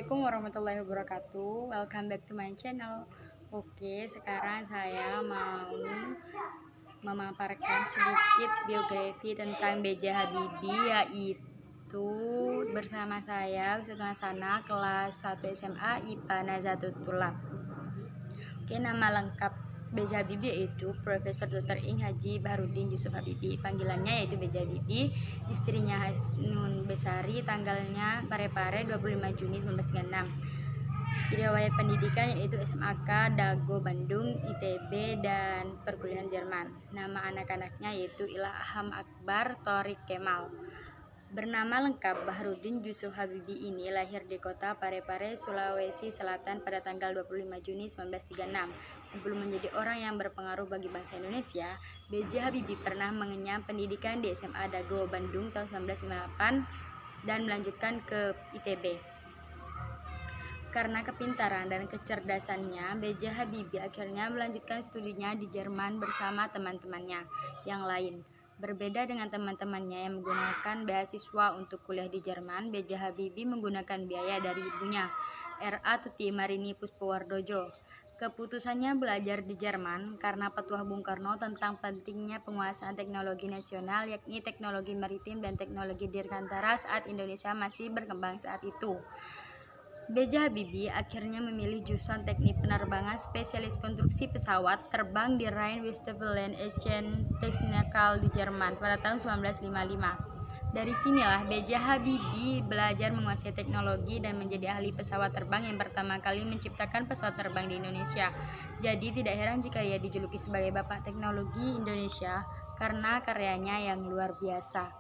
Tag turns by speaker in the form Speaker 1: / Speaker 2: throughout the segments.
Speaker 1: Assalamualaikum warahmatullahi wabarakatuh. Welcome back to my channel. Oke, sekarang saya mau memaparkan sedikit biografi tentang B.J. Habibie, yaitu bersama saya Ustadzah Sana, kelas 1 SMA IPA Nazatul Tulab. Oke, nama lengkap B.J. Habibie yaitu Profesor Dr. Ing Haji Baharudin Yusuf Habibie. Panggilannya yaitu B.J. Habibie. Istrinya Hasnun Besari, tanggalnya Parepare 25 Juni 1936. Riwayat pendidikan yaitu SMAK Dago Bandung, ITB, dan perkuliahan Jerman. Nama anak-anaknya yaitu Ilham Akbar Thorik Kemal. Bernama lengkap Baharudin Yusuf Habibie ini lahir di kota Parepare, Sulawesi Selatan pada tanggal 25 Juni 1936. Sebelum menjadi orang yang berpengaruh bagi bangsa Indonesia, B.J. Habibie pernah mengenyam pendidikan di SMA Dago Bandung tahun 1958 dan melanjutkan ke ITB. Karena kepintaran dan kecerdasannya, B.J. Habibie akhirnya melanjutkan studinya di Jerman bersama teman-temannya yang lain. Berbeda dengan teman-temannya yang menggunakan beasiswa untuk kuliah di Jerman, B.J. Habibie menggunakan biaya dari ibunya, R.A. Tuti Marini Puspawardojo. Keputusannya belajar di Jerman karena petuah Bung Karno tentang pentingnya penguasaan teknologi nasional, yakni teknologi maritim dan teknologi dirgantara saat Indonesia masih berkembang saat itu. B.J. Habibie akhirnya memilih jurusan teknik penerbangan spesialis konstruksi pesawat terbang di Rhein-Westfalen Aachen Technical di Jerman pada tahun 1955. Dari sinilah B.J. Habibie belajar menguasai teknologi dan menjadi ahli pesawat terbang yang pertama kali menciptakan pesawat terbang di Indonesia. Jadi tidak heran jika ia dijuluki sebagai Bapak Teknologi Indonesia karena karyanya yang luar biasa.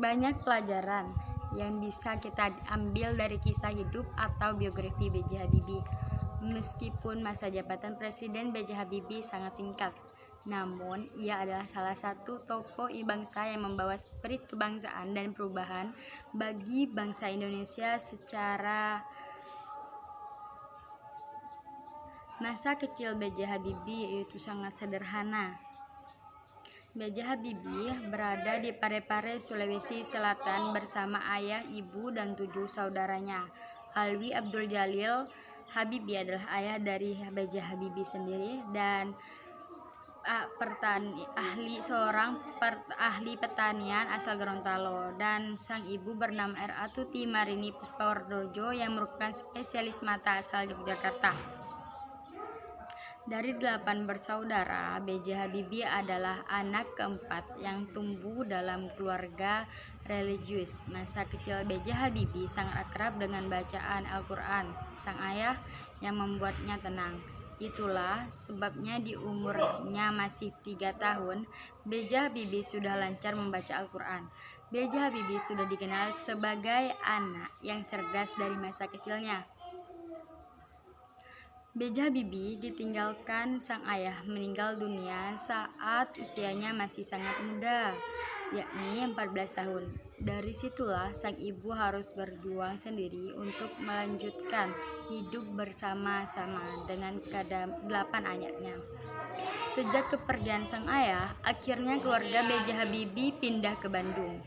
Speaker 1: Banyak pelajaran yang bisa kita ambil dari kisah hidup atau biografi B.J. Habibie. Meskipun masa jabatan Presiden B.J. Habibie sangat singkat, namun ia adalah salah satu tokoh bangsa yang membawa spirit kebangsaan dan perubahan bagi bangsa Indonesia secara. Masa kecil B.J. Habibie yaitu sangat sederhana. B.J. Habibie berada di Parepare, Sulawesi Selatan bersama ayah, ibu, dan 7 saudaranya. Alwi Abdul Jalil Habibie adalah ayah dari B.J. Habibie sendiri dan ahli pertanian asal Gorontalo, dan sang ibu bernama R.A. Tuti Marini Puspawardojo yang merupakan spesialis mata asal Yogyakarta. Dari 8 bersaudara, B.J. Habibie adalah anak keempat yang tumbuh dalam keluarga religius. Masa kecil B.J. Habibie sangat akrab dengan bacaan Al-Quran sang ayah yang membuatnya tenang. Itulah sebabnya di umurnya masih 3 tahun, B.J. Habibie sudah lancar membaca Al-Quran. B.J. Habibie sudah dikenal sebagai anak yang cerdas dari masa kecilnya. B.J. Habibie ditinggalkan sang ayah meninggal dunia saat usianya masih sangat muda, yakni 14 tahun. Dari situlah sang ibu harus berjuang sendiri untuk melanjutkan hidup bersama-sama dengan ke-8 anaknya. Sejak kepergian sang ayah, akhirnya keluarga B.J. Habibie pindah ke Bandung.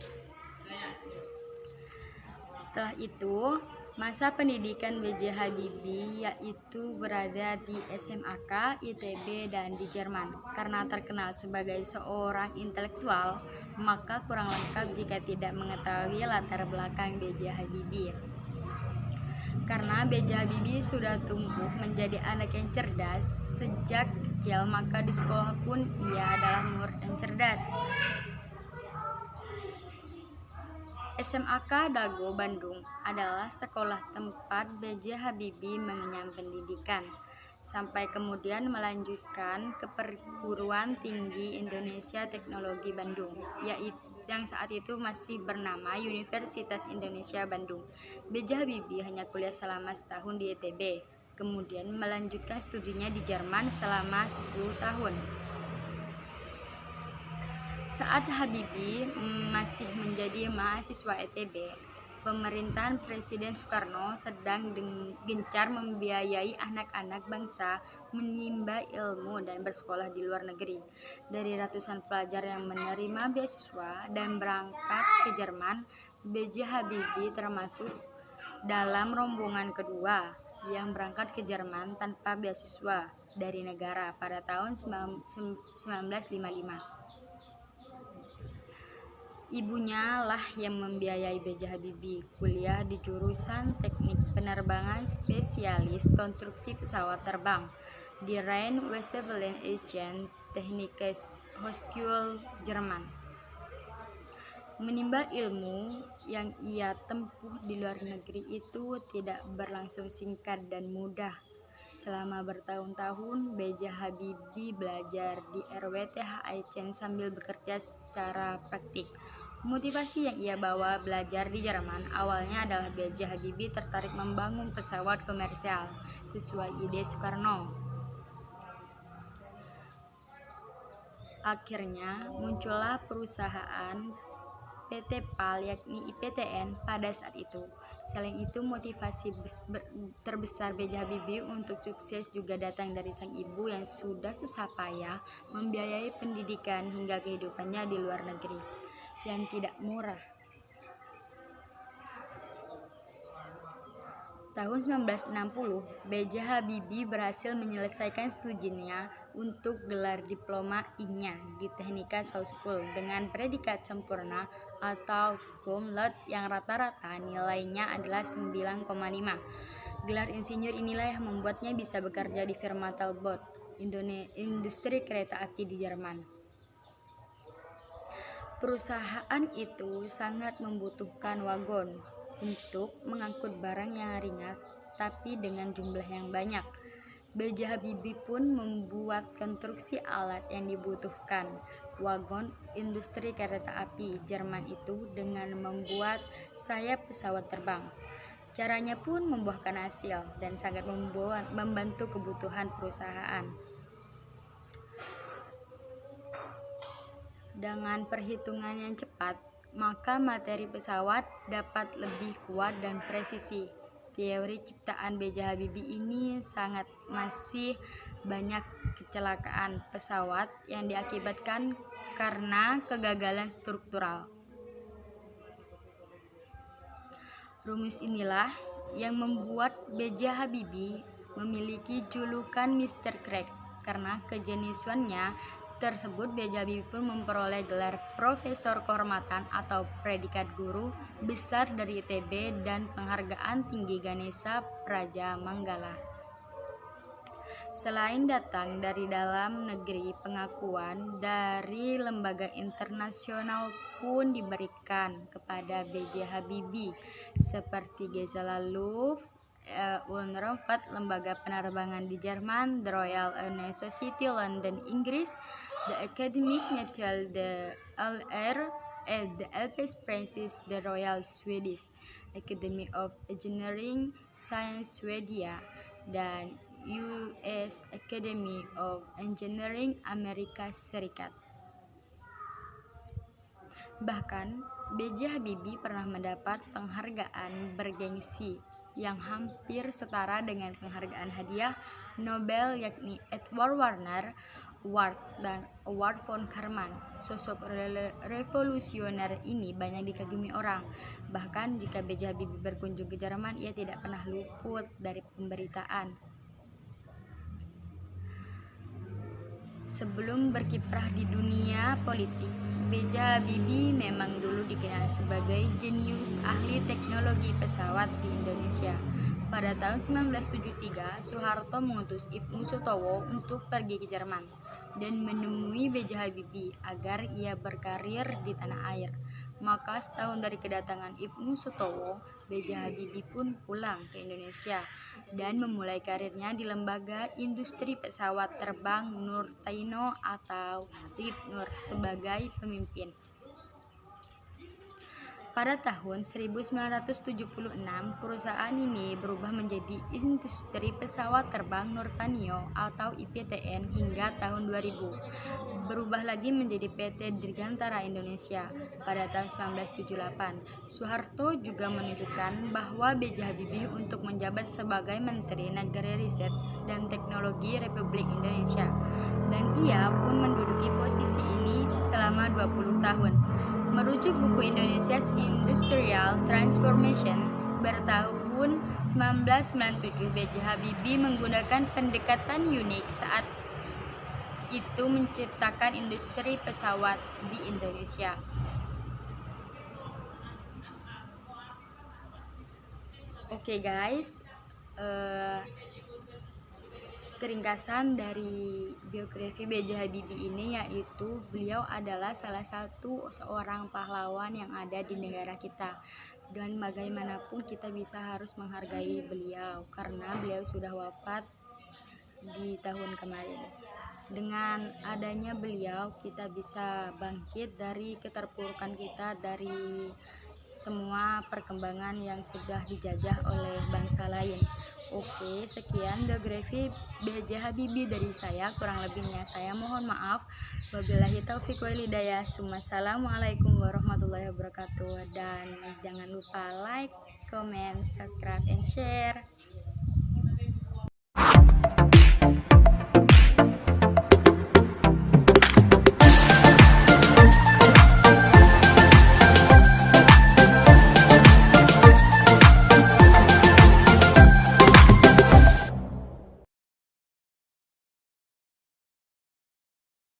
Speaker 1: Setelah itu, masa pendidikan B.J. Habibie yaitu berada di SMAK, ITB, dan di Jerman. Karena terkenal sebagai seorang intelektual, maka kurang lengkap jika tidak mengetahui latar belakang B.J. Habibie. Karena B.J. Habibie sudah tumbuh menjadi anak yang cerdas sejak kecil, maka di sekolah pun ia adalah murid yang cerdas. SMAK Dago Bandung adalah sekolah tempat B.J. Habibie mengenyam pendidikan, sampai kemudian melanjutkan ke Perguruan Tinggi Indonesia Teknologi Bandung, yaitu yang saat itu masih bernama Universitas Indonesia Bandung. B.J. Habibie hanya kuliah selama setahun di ITB, kemudian melanjutkan studinya di Jerman selama 10 tahun. Saat Habibie masih menjadi mahasiswa ITB, pemerintahan Presiden Soekarno sedang gencar membiayai anak-anak bangsa menimba ilmu dan bersekolah di luar negeri. Dari ratusan pelajar yang menerima beasiswa dan berangkat ke Jerman, B.J. Habibie termasuk dalam rombongan kedua yang berangkat ke Jerman tanpa beasiswa dari negara pada tahun 1955. Ibunya lah yang membiayai B.J. Habibie kuliah di jurusan Teknik Penerbangan Spesialis Konstruksi Pesawat Terbang di Rhein-Westfalen Aachen Technische Hochschule, Jerman. Menimba ilmu yang ia tempuh di luar negeri itu tidak berlangsung singkat dan mudah. Selama bertahun-tahun, B.J. Habibie belajar di RWTH Aachen sambil bekerja secara praktik. Motivasi yang ia bawa belajar di Jerman awalnya adalah B.J. Habibie tertarik membangun pesawat komersial sesuai ide Soekarno. Akhirnya muncullah perusahaan PT PAL yakni IPTN pada saat itu. Selain itu, motivasi terbesar B.J. Habibie untuk sukses juga datang dari sang ibu yang sudah susah payah membiayai pendidikan hingga kehidupannya di luar negeri yang tidak murah. Tahun 1960, B.J. Habibie berhasil menyelesaikan studinya untuk gelar diploma I-nya di Technische Hochschule dengan predikat sempurna atau cum laude yang rata-rata nilainya adalah 9,5. Gelar insinyur inilah yang membuatnya bisa bekerja di firma Talbot, industri kereta api di Jerman. Perusahaan itu sangat membutuhkan wagon untuk mengangkut barang yang ringan tapi dengan jumlah yang banyak. B.J. Habibie pun membuat konstruksi alat yang dibutuhkan wagon industri kereta api Jerman itu dengan membuat sayap pesawat terbang. Caranya pun membuahkan hasil dan sangat membantu kebutuhan perusahaan. Dengan perhitungan yang cepat, maka materi pesawat dapat lebih kuat dan presisi. Teori ciptaan B.J. Habibie ini masih banyak kecelakaan pesawat yang diakibatkan karena kegagalan struktural. Rumus inilah yang membuat B.J. Habibie memiliki julukan Mr. Crack karena kejeniusannya tersebut. B.J. Habibie pun memperoleh gelar Profesor Kehormatan atau predikat guru besar dari ITB dan penghargaan tinggi Ganesha Praja Manggala. Selain datang dari dalam negeri, pengakuan dari lembaga internasional pun diberikan kepada B.J. Habibie seperti Gesella Luft Raumfahrt, lembaga penerbangan di Jerman, The Royal Air Society London, Inggris, The Academic National de l'Air, The Alpes Francis, The Royal Swedish Academy of Engineering Science Swedia, dan US Academy of Engineering Amerika Serikat. Bahkan, B.J. Habibie pernah mendapat penghargaan bergengsi yang hampir setara dengan penghargaan hadiah Nobel yakni Edward Warner Award dan Award von Karman. Sosok revolusioner ini banyak dikagumi orang. Bahkan jika B.J. Habibie berkunjung ke Jerman, ia tidak pernah luput dari pemberitaan. Sebelum berkiprah di dunia politik, B.J. Habibie memang dulu dikenal sebagai jenius ahli teknologi pesawat di Indonesia. Pada tahun 1973, Soeharto mengutus Ibnu Sutowo untuk pergi ke Jerman dan menemui B.J. Habibie agar ia berkarir di tanah air. Maka setahun dari kedatangan Ibnu Sutowo, B.J. Habibie pun pulang ke Indonesia dan memulai karirnya di lembaga industri pesawat terbang Nurtaino atau RIP Nur sebagai pemimpin. Pada tahun 1976, perusahaan ini berubah menjadi Industri Pesawat Terbang Nurtanio atau IPTN hingga tahun 2000. Berubah lagi menjadi PT Dirgantara Indonesia pada tahun 1978. Soeharto juga menunjukkan bahwa B.J. Habibie untuk menjabat sebagai Menteri Negara Riset dan Teknologi Republik Indonesia. Dan ia pun menduduki posisi ini selama 20 tahun. Merujuk buku Indonesia's Industrial Transformation bertahun 1997, B.J. Habibie menggunakan pendekatan unik saat itu menciptakan industri pesawat di Indonesia. Oke guys, keringkasan dari biografi B.J. Habibie ini yaitu beliau adalah salah satu seorang pahlawan yang ada di negara kita, dan bagaimanapun kita bisa harus menghargai beliau karena beliau sudah wafat di tahun kemarin. Dengan adanya beliau kita bisa bangkit dari keterpurukan kita, dari semua perkembangan yang sudah dijajah oleh bangsa lain. Oke, sekian biografi B.J. Habibie dari saya. Kurang lebihnya saya mohon maaf. Wabillahi taufiq wal hidayah. Wassalamualaikum warahmatullahi wabarakatuh. Dan jangan lupa like, comment, subscribe, and share.